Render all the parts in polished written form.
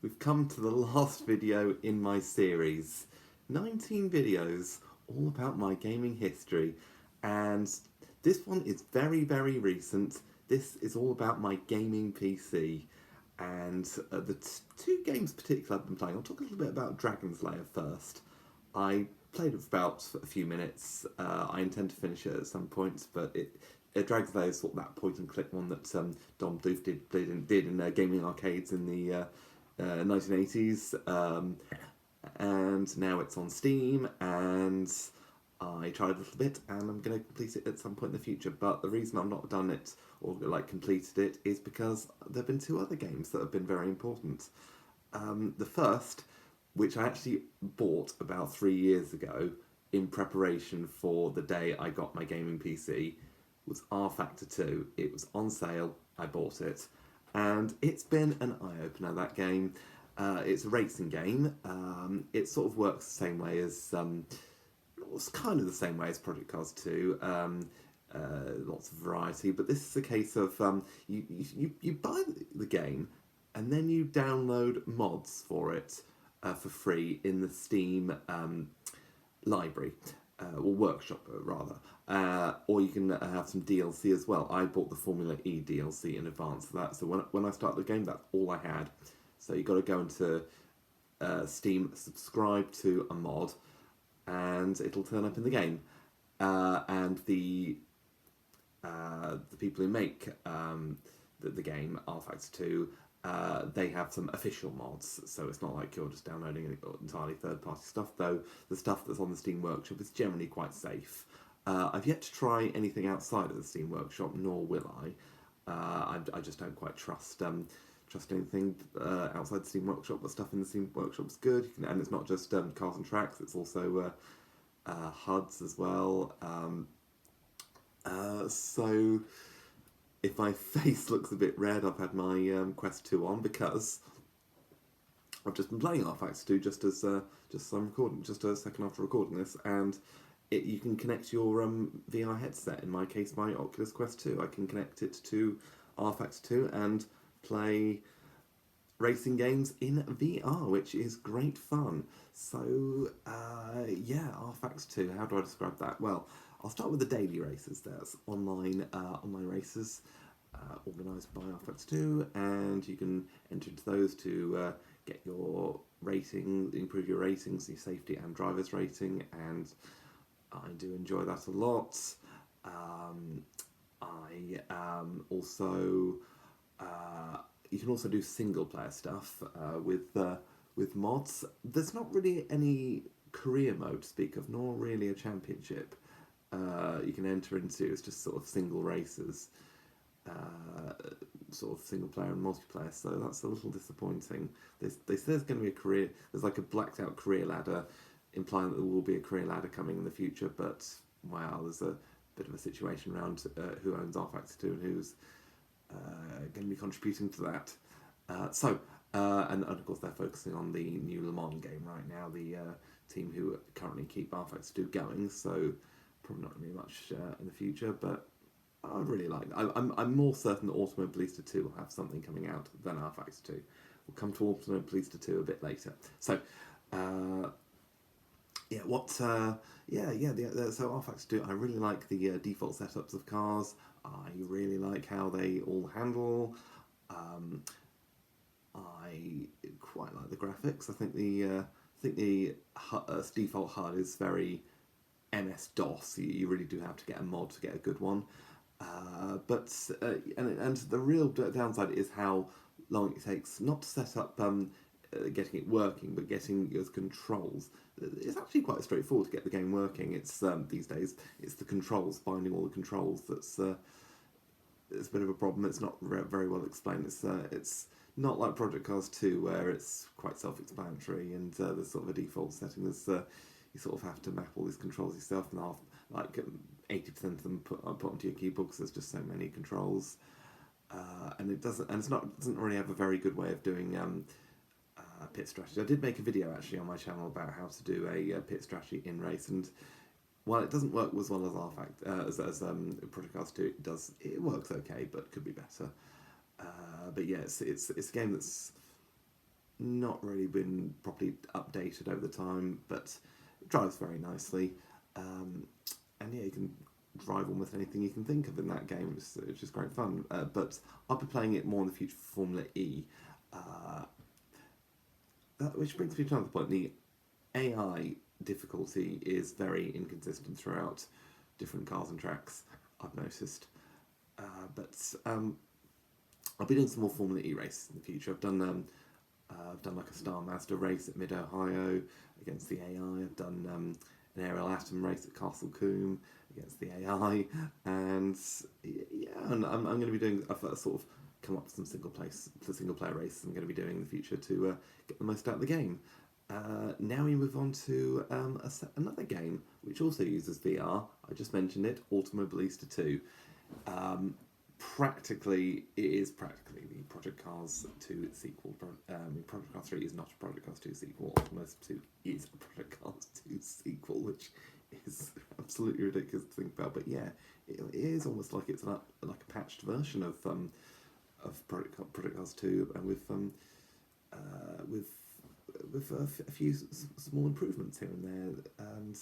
we've come to the last video in my series. 19 videos, all about my gaming history. And this one is very, very recent. This is all about my gaming PC. And the two games particularly I've been playing, I'll talk a little bit about Dragon's Lair first. I played it for about a few minutes. I intend to finish it at some point, but Dragon's Lair is sort of that point and click one that Dom Bluth did in gaming arcades in the 1980s, and now it's on Steam, and I tried a little bit, and I'm going to complete it at some point in the future. But the reason I've not done it or completed it is because there have been two other games that have been very important. The first, which I actually bought about 3 years ago in preparation for the day I got my gaming PC, was R Factor 2. It was on sale, I bought it, and it's been an eye-opener, that game. It's a racing game. It sort of works the same way as, it's kind of the same way as Project Cars 2. Lots of variety, but this is a case of you buy the game, and then you download mods for it for free in the Steam library. Or workshop, rather. Or you can have some DLC as well. I bought the Formula E DLC in advance of that, so when I started the game, that's all I had. So you've got to go into Steam, subscribe to a mod, and it'll turn up in the game. And the people who make the game, R Factor 2, they have some official mods, so it's not like you're just downloading entirely third-party stuff, though the stuff that's on the Steam Workshop is generally quite safe. I've yet to try anything outside of the Steam Workshop, nor will I. I just don't quite trust anything outside the Steam Workshop. The stuff in the Steam Workshop is good, and it's not just cars and tracks, it's also HUDs as well. So if my face looks a bit red, I've had my Quest 2 on because I've just been playing R Factor 2 just as I'm recording, just a second after recording this, and you can connect your VR headset. In my case, my Oculus Quest 2. I can connect it to R Factor 2 and play racing games in VR, which is great fun. So yeah, R Factor 2. How do I describe that? Well, I'll start with the daily races. There's online races organised by R Factor 2, and you can enter into those to get your rating, improve your ratings, your safety and driver's rating, and I do enjoy that a lot. You can also do single player stuff with mods. There's not really any career mode to speak of, nor really a championship. You can enter into. It's just sort of single races, sort of single player and multiplayer. So that's a little disappointing. They say there's going to be a career. There's like a blacked out career ladder, implying that there will be a career ladder coming in the future. But wow, there's a bit of a situation around who owns R Factor 2 and who's going to be contributing to that. And of course they're focusing on the new Le Mans game right now. The team who currently keep R Factor 2 going. So probably not going to be much in the future, but I really like it. I'm more certain that Automobilista 2 will have something coming out than R Factor 2. We'll come to Automobilista 2 a bit later. So, so R Factor 2, I really like the default setups of cars. I really like how they all handle. I quite like the graphics. I think the default HUD is very MS-DOS. You really do have to get a mod to get a good one. And the real downside is how long it takes, not to set up getting it working, but getting your controls. It's actually quite straightforward to get the game working. It's these days it's the controls, finding all the controls that's it's a bit of a problem. It's not very well explained. It's not like Project Cars 2 where it's quite self-explanatory and there's sort of a default setting. There's you sort of have to map all these controls yourself, and 80% of them put onto your keyboard because there's just so many controls, and it doesn't really have a very good way of doing pit strategy. I did make a video actually on my channel about how to do a pit strategy in race, and while it doesn't work as well as as Project Cars 2 does, it works okay, but could be better. But yeah, it's a game that's not really been properly updated over the time, but it drives very nicely. And yeah, you can drive almost anything you can think of in that game, which is great fun. But I'll be playing it more in the future for Formula E. Uh, which brings me to another point. The AI difficulty is very inconsistent throughout different cars and tracks, I've noticed. But I'll be doing some more Formula E races in the future. I've done like a Star Mazda race at Mid Ohio against the AI. I've done an Aerial Atom race at Castle Coombe against the AI, and yeah, and I'm going to be doing. I've sort of come up with some single player races I'm going to be doing in the future to get the most out of the game. Now we move on to another game which also uses VR. I just mentioned it, Automobilista 2. It is practically the Project Cars 2 sequel. Project Cars 3 is not a Project Cars 2 sequel. Automobilista 2 is a Project Cars 2 sequel, which is absolutely ridiculous to think about. But yeah, it is almost like it's like a patched version of Project Cars 2, and with a few small improvements here and there, and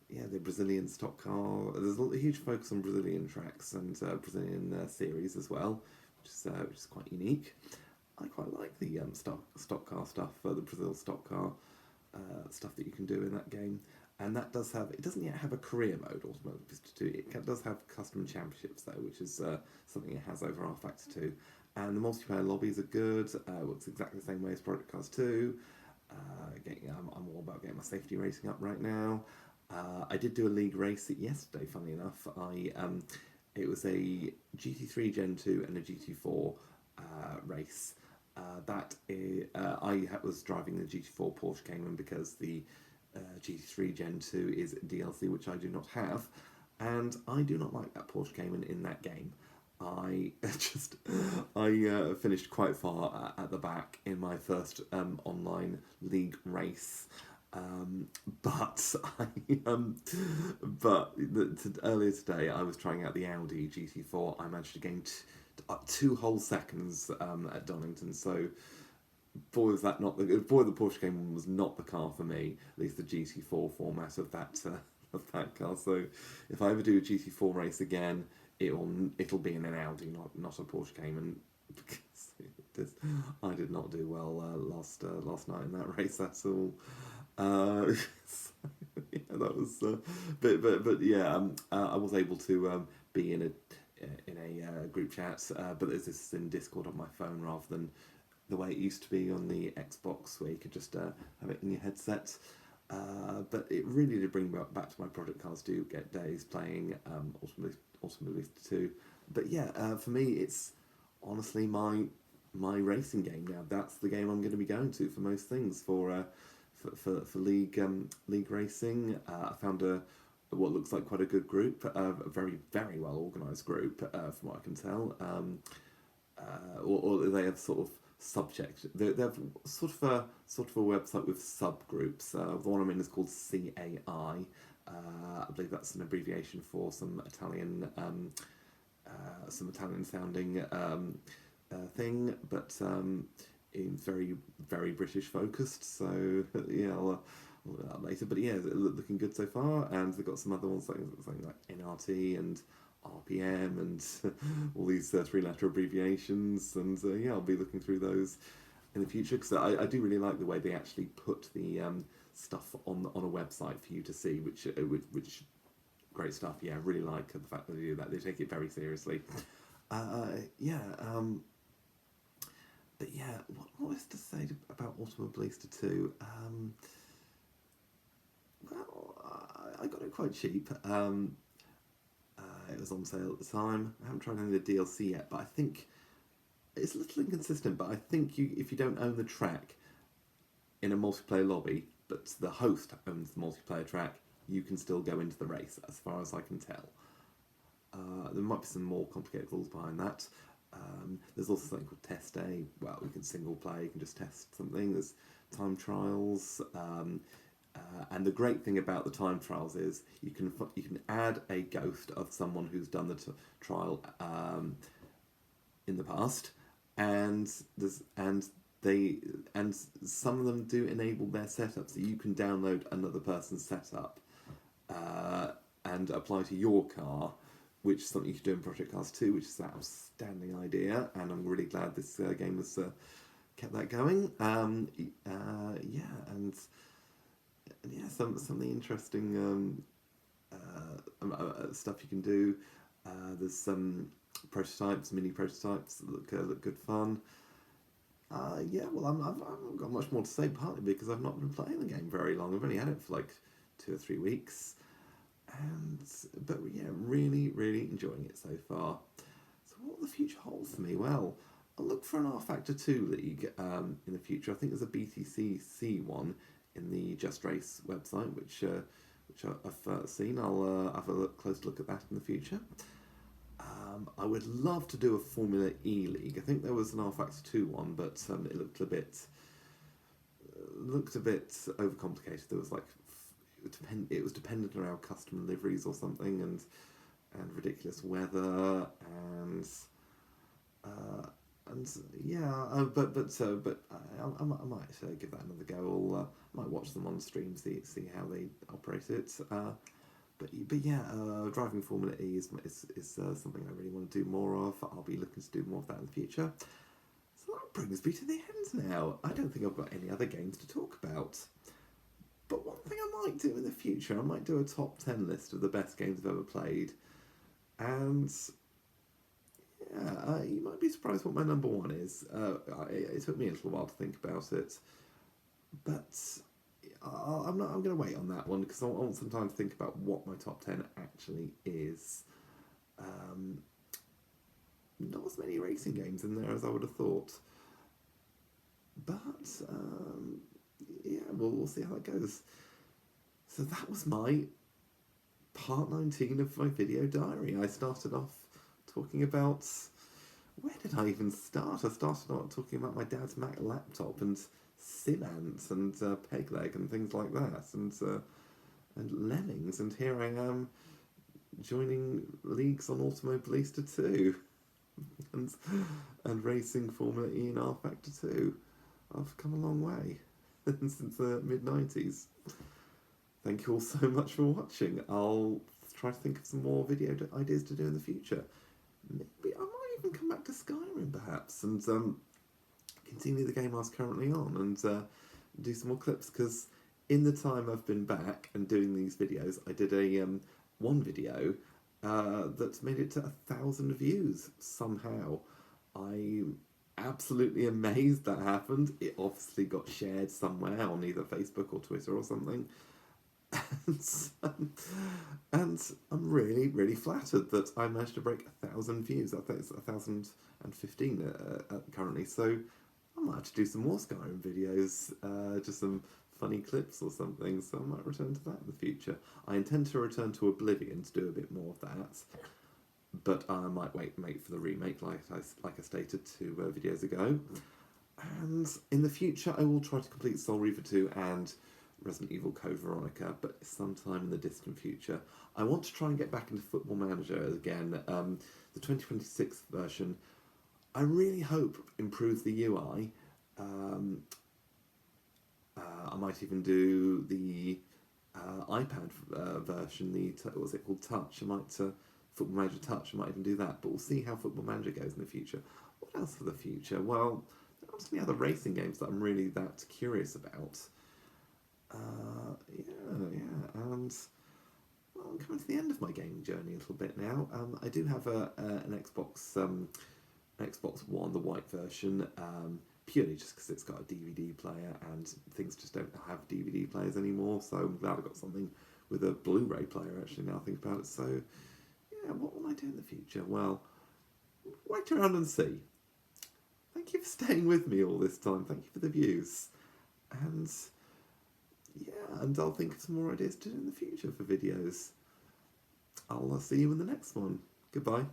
yeah, the Brazilian stock car. There's a huge focus on Brazilian tracks and Brazilian series as well, which is quite unique. I quite like the stock car stuff, the Brazil stock car stuff that you can do in that game. And that does have, it doesn't yet have a career mode, Automobilista 2. It does have custom championships though, which is something it has over R Factor 2. And the multiplayer lobbies are good. Works exactly the same way as Project Cars 2. I'm all about getting my safety racing up right now. I did do a league race yesterday, funnily enough. It was a GT3 Gen 2 and a GT4 race. I was driving the GT4 Porsche Cayman because the GT3 Gen 2 is DLC, which I do not have, and I do not like that Porsche Cayman in that game. I finished quite far at the back in my first online league race. But earlier today I was trying out the Audi GT4. I managed to gain 2 whole seconds at Donington. So boy, was that not the Porsche Cayman was not the car for me. At least the GT4 format of that car. So if I ever do a GT4 race again, it'll be in an Audi, not a Porsche Cayman. Because I did not do well last night in that race at all. So, yeah, that was, but yeah, I was able to be in a group chat, but there's this in Discord on my phone rather than the way it used to be on the Xbox, where you could just have it in your headset. But it really did bring me back to my Project Cars do get days playing Automobilista 2. But yeah, for me, it's honestly my racing game now. That's the game I'm going to be going to for most things for league racing. I found what looks like quite a good group, a very very well organised group from what I can tell. Or they have sort of subject. They have sort of a website with subgroups. The one I'm in is called CAI. I believe that's an abbreviation for some Italian sounding thing, but it's very very British focused. So yeah, I'll look at that later. But yeah, looking good so far. And they've got some other ones something like NRT and RPM and all these 3-letter abbreviations, and yeah, I'll be looking through those in the future, because I do really like the way they actually put the stuff on a website for you to see, which great stuff. Yeah, I really like the fact that they do that. They take it very seriously. Yeah, but yeah, what was to say about Automobilista 2? Well, I got it quite cheap. It was on sale at the time. I haven't tried any of the DLC yet, but I think it's a little inconsistent. But I think if you don't own the track in a multiplayer lobby, but the host owns the multiplayer track, you can still go into the race, as far as I can tell. There might be some more complicated rules behind that. There's also something called Test Day. Well, you can single play, you can just test something. There's time trials. And the great thing about the time trials is you can add a ghost of someone who's done the trial in the past, and and some of them do enable their setup, so you can download another person's setup and apply to your car, which is something you can do in Project Cars 2, which is an outstanding idea, and I'm really glad this game has kept that going. Some of the interesting stuff you can do. There's some prototypes, mini prototypes that look good fun. I've not got much more to say, partly because I've not been playing the game very long. I've only had it for like 2 or 3 weeks, but yeah, really, really enjoying it so far. So what the future holds for me? Well, I'll look for an R Factor 2 league in the future. I think there's a BTCC one in the Just Race website, which I've seen. I'll have a close look at that in the future. I would love to do a Formula E league. I think there was an R Factor 2 one, but it looked a bit overcomplicated. There was like it was dependent around custom liveries or something, and ridiculous weather, and I might give that another go. I might watch them on stream, see how they operate it. Driving Formula E is something I really want to do more of. I'll be looking to do more of that in the future. So that brings me to the end now. I don't think I've got any other games to talk about. But one thing I might do in the future, I might do a top 10 list of the best games I've ever played. And you might be surprised what my number one is. It took me a little while to think about it. But I'm going to wait on that one because I want some time to think about what my top 10 actually is. Not as many racing games in there as I would have thought. But we'll see how that goes. So that was my part 19 of my video diary. I started off talking about... Where did I even start? I started out talking about my dad's Mac laptop and Simant and Peg Leg and things like that, and Lemmings, and here I am joining leagues on Automobilista 2 and racing Formula E and R Factor 2. I've come a long way since the mid-90s. Thank you all so much for watching. I'll try to think of some more video ideas to do in the future. Maybe I might even come back to Skyrim perhaps and continue the game I was currently on and do some more clips, because in the time I've been back and doing these videos, I did a one video that made it to 1,000 views somehow. I'm absolutely amazed that happened. It obviously got shared somewhere on either Facebook or Twitter or something. And I'm really, really flattered that I managed to break 1,000 views. I think it's 1,015 currently. So I might have to do some more Skyrim videos, just some funny clips or something. So I might return to that in the future. I intend to return to Oblivion to do a bit more of that, but I might wait for the remake, like I stated 2 videos ago. And in the future, I will try to complete Soul Reaver 2 and Resident Evil Code Veronica, but sometime in the distant future. I want to try and get back into Football Manager again. The 2026 version, I really hope improves the UI. I might even do the iPad version, what's it called, Touch. Football Manager Touch, I might even do that, but we'll see how Football Manager goes in the future. What else for the future? Well, there aren't any other racing games that I'm really that curious about. And well, I'm coming to the end of my gaming journey a little bit now. I do have an Xbox One, the white version, purely just because it's got a DVD player, and things just don't have DVD players anymore. So I'm glad I got something with a Blu-ray player. Actually, now I think about it. So yeah, what will I do in the future? Well, wait around and see. Thank you for staying with me all this time. Thank you for the views, and I'll think of some more ideas to do in the future for videos. I'll see you in the next one. Goodbye.